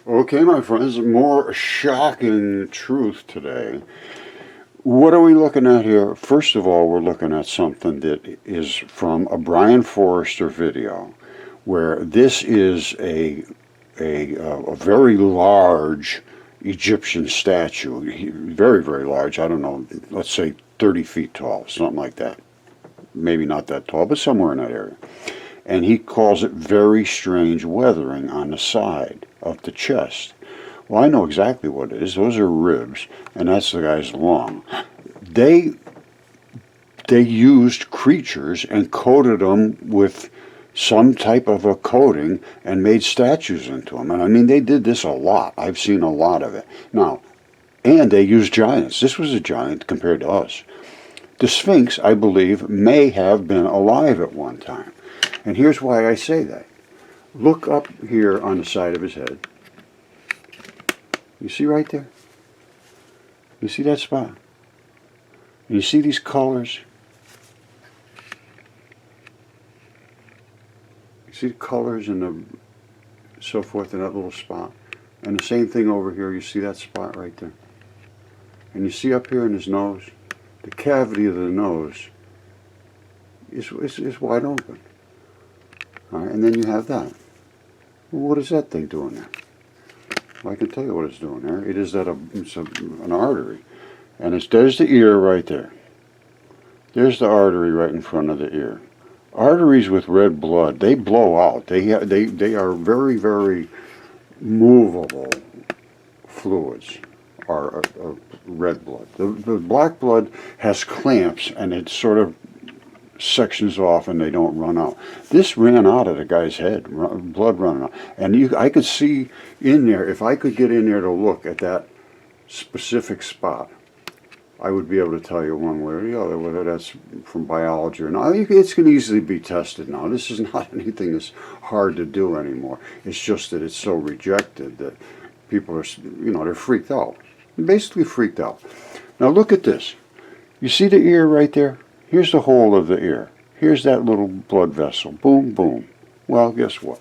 Okay, my friends, more shocking truth today. What are we looking at here? First of all, we're looking at something that is from a Brian Forrester video, where this is a very large Egyptian statue, very, very large. I don't know, let's say 30 feet tall, something like that. Maybe not that tall, but somewhere in that area. And he calls it very strange weathering on the side of the chest. Well, I know exactly what it is. Those are ribs, and that's the guy's lung. They they used creatures and coated them with some type of a coating and made statues into them. And I mean, they did this a lot. I've seen a lot of it. Now, and they used giants. This was a giant compared to us. The Sphinx, I believe, may have been alive at one time. And here's why I say that. Look up here on the side of his head. You see right there? You see that spot? And you see these colors? You see the colors and the so forth in that little spot? And the same thing over here, you see that spot right there? And you see up here in his nose? The cavity of the nose is wide open. All right, and then you have that. Well, what is that thing doing there? Well, I can tell you what it's doing there. It is that an artery. And there's the ear right there. There's the artery right in front of the ear. Arteries with red blood, they blow out. They are very, very movable fluids. Are red blood. The black blood has clamps and it sort of sections off and they don't run out. This ran out of the guy's head, blood running out. And I could see in there, if I could get in there to look at that specific spot, I would be able to tell you one way or the other whether that's from biology or not. It can easily be tested now. This is not anything that's hard to do anymore. It's just that it's so rejected that people are, they're freaked out. They're basically freaked out. Now look at this. You see the ear right there? Here's the hole of the ear. Here's that little blood vessel. Boom, boom. Well, guess what?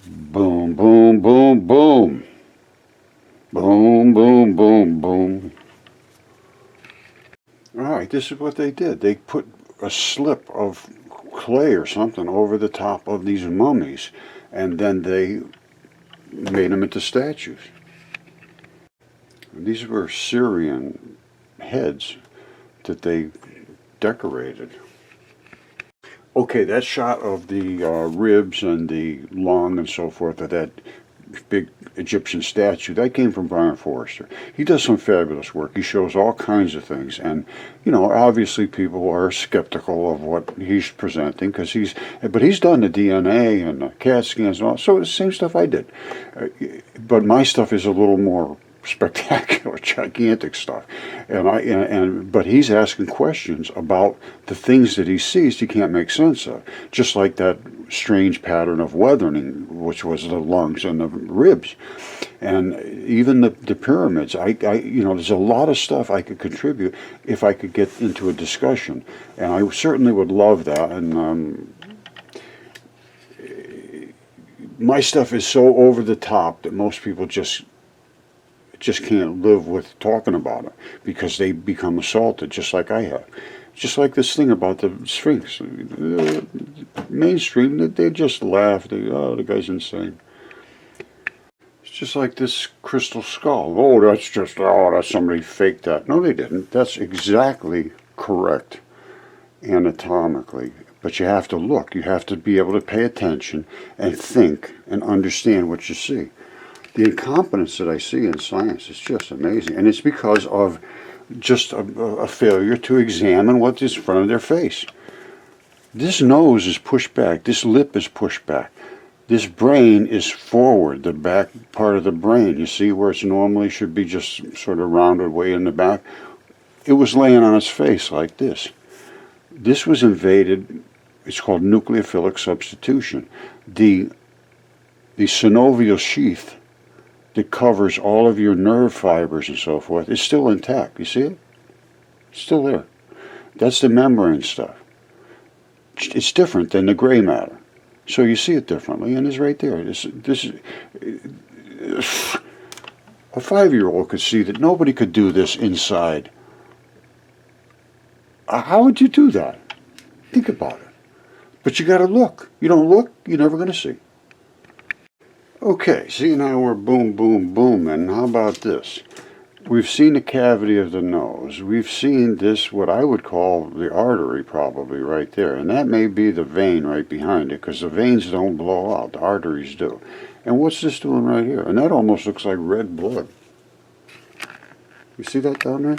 Boom, boom, boom, boom. Boom, boom, boom, boom. All right, this is what they did. They put a slip of clay or something over the top of these mummies, and then they made them into statues. These were Syrian heads that they decorated. Okay, that shot of the ribs and the lung and so forth of that big Egyptian statue, that came from Brian Forrester. He does some fabulous work. He shows all kinds of things, and obviously people are skeptical of what he's presenting because but he's done the DNA and the CAT scans and all, so it's the same stuff I did. But my stuff is a little more spectacular, gigantic stuff, but he's asking questions about the things that he sees he can't make sense of, just like that strange pattern of weathering, which was the lungs and the ribs, and even the pyramids. There's a lot of stuff I could contribute if I could get into a discussion, and I certainly would love that. And my stuff is so over the top that most people just can't live with talking about it because they become assaulted, just like I have. Just like this thing about the Sphinx. Mainstream, they just laugh. The guy's insane. It's just like this crystal skull. That's somebody faked that. No, they didn't. That's exactly correct anatomically. But you have to look. You have to be able to pay attention and think and understand what you see. The incompetence that I see in science is just amazing. And it's because of just a failure to examine what is in front of their face. This nose is pushed back. This lip is pushed back. This brain is forward, the back part of the brain. You see where it normally should be just sort of rounded way in the back? It was laying on its face like this. This was invaded. It's called nucleophilic substitution. The synovial sheath that covers all of your nerve fibers and so forth is still intact. You see it? It's still there. That's the membrane stuff. It's different than the gray matter. So you see it differently, and it's right there. A 5-year-old could see that nobody could do this inside. How would you do that? Think about it. But you got to look. You don't look, you're never going to see. Okay, see now we're boom, boom, boom, and how about this? We've seen the cavity of the nose. We've seen this, what I would call the artery probably right there. And that may be the vein right behind it, because the veins don't blow out, the arteries do. And what's this doing right here? And that almost looks like red blood. You see that down there?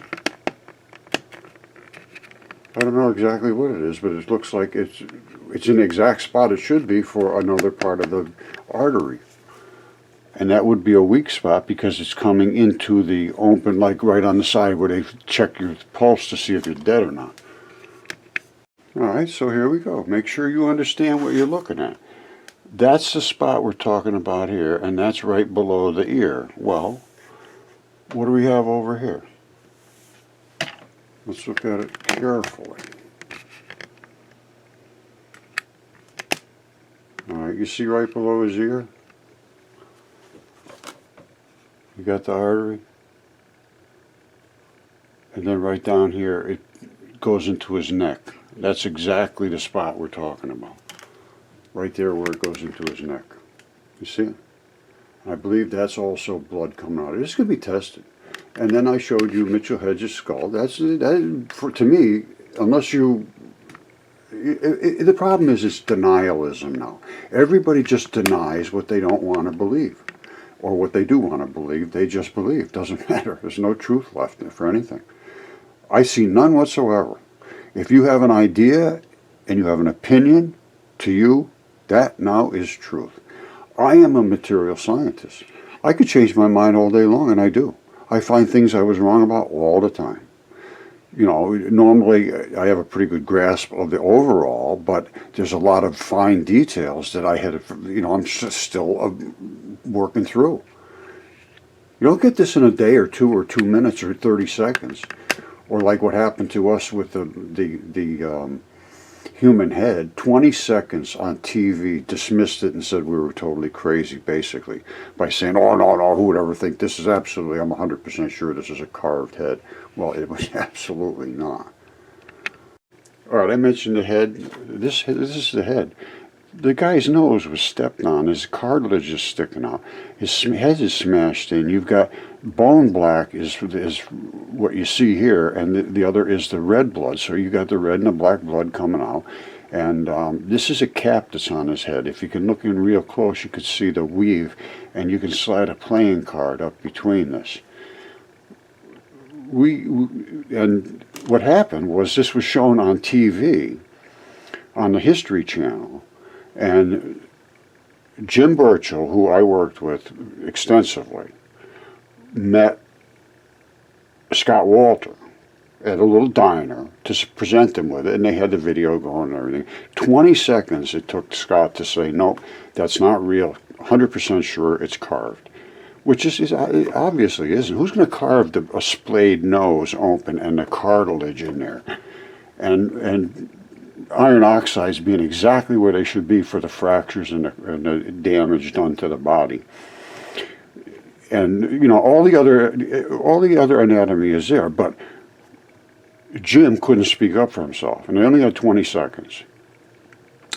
I don't know exactly what it is, but it looks like it's in the exact spot it should be for another part of the artery. And that would be a weak spot because it's coming into the open, like right on the side where they check your pulse to see if you're dead or not. Alright, so here we go. Make sure you understand what you're looking at. That's the spot we're talking about here, and that's right below the ear. Well, what do we have over here? Let's look at it carefully. Alright, you see right below his ear? You got the artery? And then right down here, it goes into his neck. That's exactly the spot we're talking about. Right there where it goes into his neck. You see it? I believe that's also blood coming out. This could be tested. And then I showed you Mitchell Hedges' skull. To me, unless you... the problem is it's denialism now. Everybody just denies what they don't want to believe. Or what they do want to believe, they just believe. Doesn't matter. There's no truth left for anything. I see none whatsoever. If you have an idea and you have an opinion, to you, that now is truth. I am a material scientist. I could change my mind all day long, and I do. I find things I was wrong about all the time. You know, normally I have a pretty good grasp of the overall, but there's a lot of fine details that I had, I'm still working through. You don't get this in a day or 2 minutes or 30 seconds, or like what happened to us with the human head. 20 seconds on TV, dismissed it and said we were totally crazy, basically, by saying, oh, no, who would ever think this is absolutely, I'm 100% sure this is a carved head. Well, it was absolutely not. All right, I mentioned the head. This is the head. The guy's nose was stepped on. His cartilage is sticking out. His head is smashed in. You've got bone black is what you see here, and the other is the red blood. So you got the red and the black blood coming out. And this is a cap that's on his head. If you can look in real close, you could see the weave, and you can slide a playing card up between this. And what happened was this was shown on TV, on the History Channel, and Jim Burchell, who I worked with extensively, met Scott Walter at a little diner to present them with it, and they had the video going and everything. 20 seconds it took Scott to say, nope, that's not real, 100% sure it's carved. Which is obviously isn't. Who's going to carve a splayed nose open and the cartilage in there? And iron oxides being exactly where they should be for the fractures and the damage done to the body. And all the other anatomy is there, but Jim couldn't speak up for himself, and they only had 20 seconds.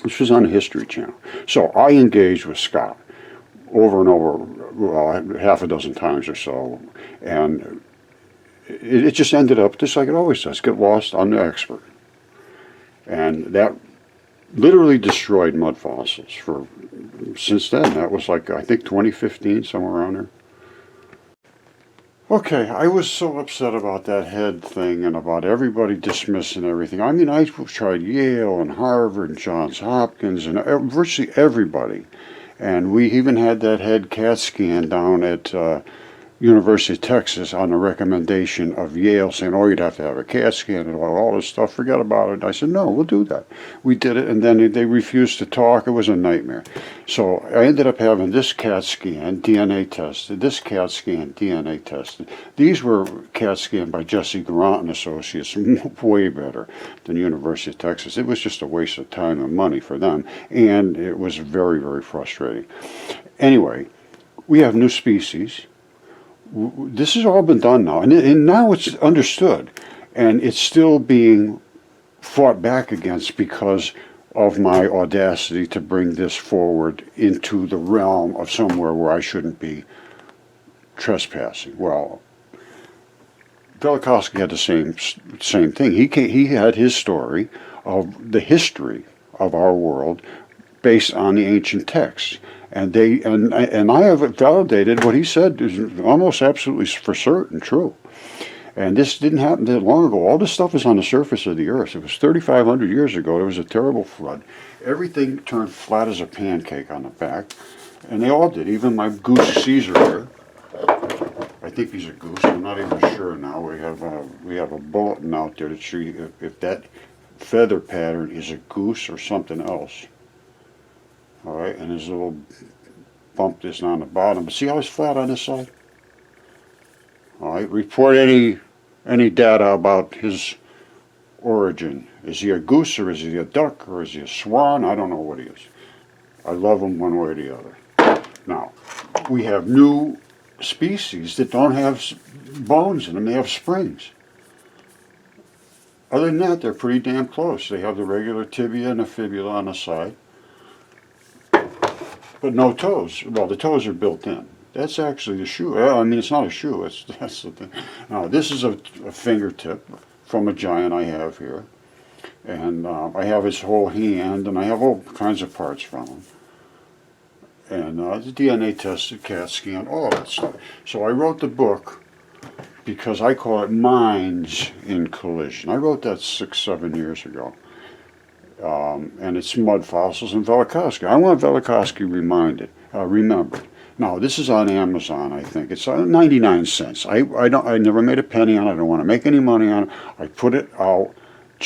This was on the History Channel. So I engaged with Scott over and over, well, half a dozen times or so, and it just ended up just like it always does, get lost on the expert. And that literally destroyed Mudfossils since then. That was like, I think 2015, somewhere around there. Okay, I was so upset about that head thing and about everybody dismissing everything. I mean, I tried Yale and Harvard and Johns Hopkins and virtually everybody. And we even had that head CAT scan down at University of Texas on the recommendation of Yale, saying, oh, you'd have to have a CAT scan and all this stuff, forget about it. I said, no, we'll do that. We did it, and then they refused to talk. It was a nightmare. So I ended up having this CAT scan, DNA tested, this CAT scan, DNA tested. These were CAT scanned by Jesse Garant and Associates, way better than University of Texas. It was just a waste of time and money for them, and it was very, very frustrating. Anyway, we have new species. This has all been done now, and now it's understood, and it's still being fought back against because of my audacity to bring this forward into the realm of somewhere where I shouldn't be trespassing. Well, Velikovsky had the same thing. He had his story of the history of our world based on the ancient texts. And I have validated what he said is almost absolutely for certain true. And this didn't happen that long ago. All this stuff is on the surface of the earth. It was 3,500 years ago. There was a terrible flood. Everything turned flat as a pancake on the back. And they all did. Even my goose Caesar here. I think he's a goose. I'm not even sure now. We have a bulletin out there to show you if that feather pattern is a goose or something else. All right, and his little bump is on the bottom. But see how it's flat on this side? All right, report any data about his origin. Is he a goose, or is he a duck, or is he a swan? I don't know what he is. I love him one way or the other. Now, we have new species that don't have bones in them. They have springs. Other than that, they're pretty damn close. They have the regular tibia and the fibula on the side. But no toes. Well, the toes are built in. That's actually the shoe. Well, I mean, it's not a shoe. That's the thing. Now, this is a fingertip from a giant I have here. And I have his whole hand, and I have all kinds of parts from him. And the DNA tested, CAT scan, all that stuff. So I wrote the book because I call it Minds in Collision. I wrote that 6-7 years ago. And it's Mudfossils and Velikovsky. I want Velikovsky remembered. Now, this is on Amazon, I think. It's 99 cents. I never made a penny on it. I don't want to make any money on it. I put it out,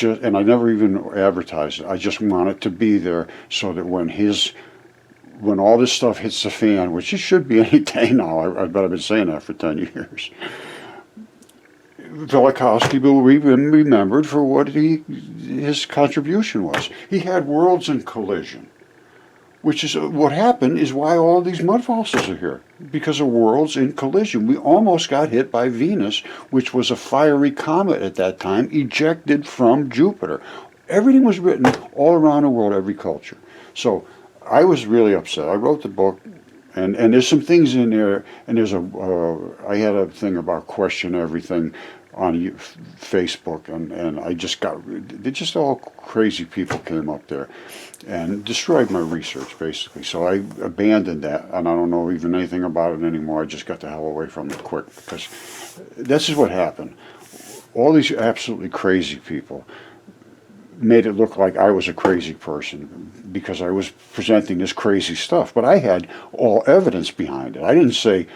and I never even advertised it. I just want it to be there so that when all this stuff hits the fan, which it should be any day now, I bet I've been saying that for 10 years, Velikovsky will be remembered for what his contribution was. He had worlds in collision, which is what happened is why all these mud fossils are here, because of worlds in collision. We almost got hit by Venus, which was a fiery comet at that time, ejected from Jupiter. Everything was written all around the world, every culture. So I was really upset. I wrote the book. And there's some things in there, and I had a thing about question everything on Facebook, and I just just all crazy people came up there and destroyed my research, basically. So I abandoned that, and I don't know even anything about it anymore. I just got the hell away from it quick, because this is what happened. All these absolutely crazy people made it look like I was a crazy person because I was presenting this crazy stuff. But I had all evidence behind it. I didn't say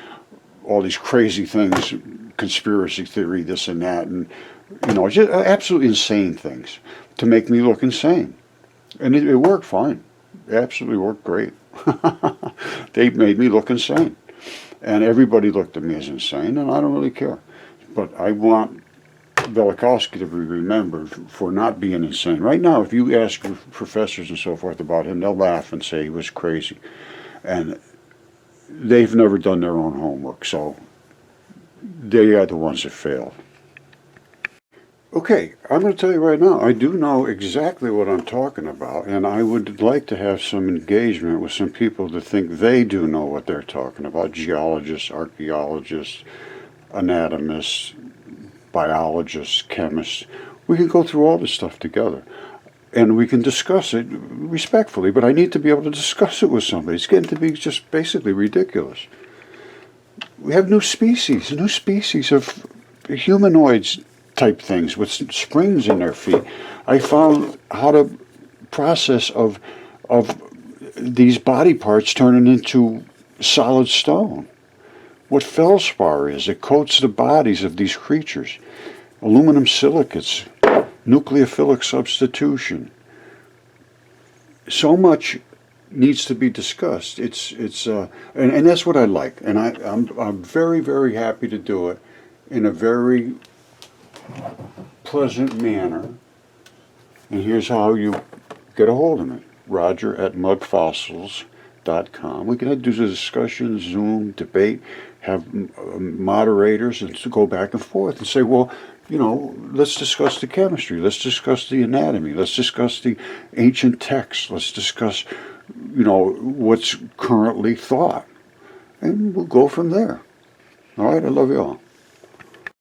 all these crazy things, conspiracy theory, this and that, and just absolutely insane things to make me look insane. And it worked fine. It absolutely worked great. They made me look insane. And everybody looked at me as insane, and I don't really care. But I want Velikovsky to be remembered for not being insane. Right now, if you ask professors and so forth about him, they'll laugh and say he was crazy. And they've never done their own homework, so they are the ones that failed. Okay, I'm going to tell you right now, I do know exactly what I'm talking about, and I would like to have some engagement with some people that think they do know what they're talking about. Geologists, archaeologists, anatomists, biologists, chemists. We can go through all this stuff together, and we can discuss it respectfully, but I need to be able to discuss it with somebody. It's getting to be just basically ridiculous. We have new species of humanoids type things with springs in their feet. I found how to process of these body parts turning into solid stone. what feldspar is. It coats the bodies of these creatures. Aluminum silicates, nucleophilic substitution. So much needs to be discussed. And that's what I like. And I'm very, very happy to do it in a very pleasant manner. And here's how you get a hold of me. Roger@mudfossils.com. We can do the discussion, Zoom, debate, have moderators, and to go back and forth and say, well, let's discuss the chemistry, let's discuss the anatomy, let's discuss the ancient texts, let's discuss, what's currently thought. And we'll go from there. All right, I love you all.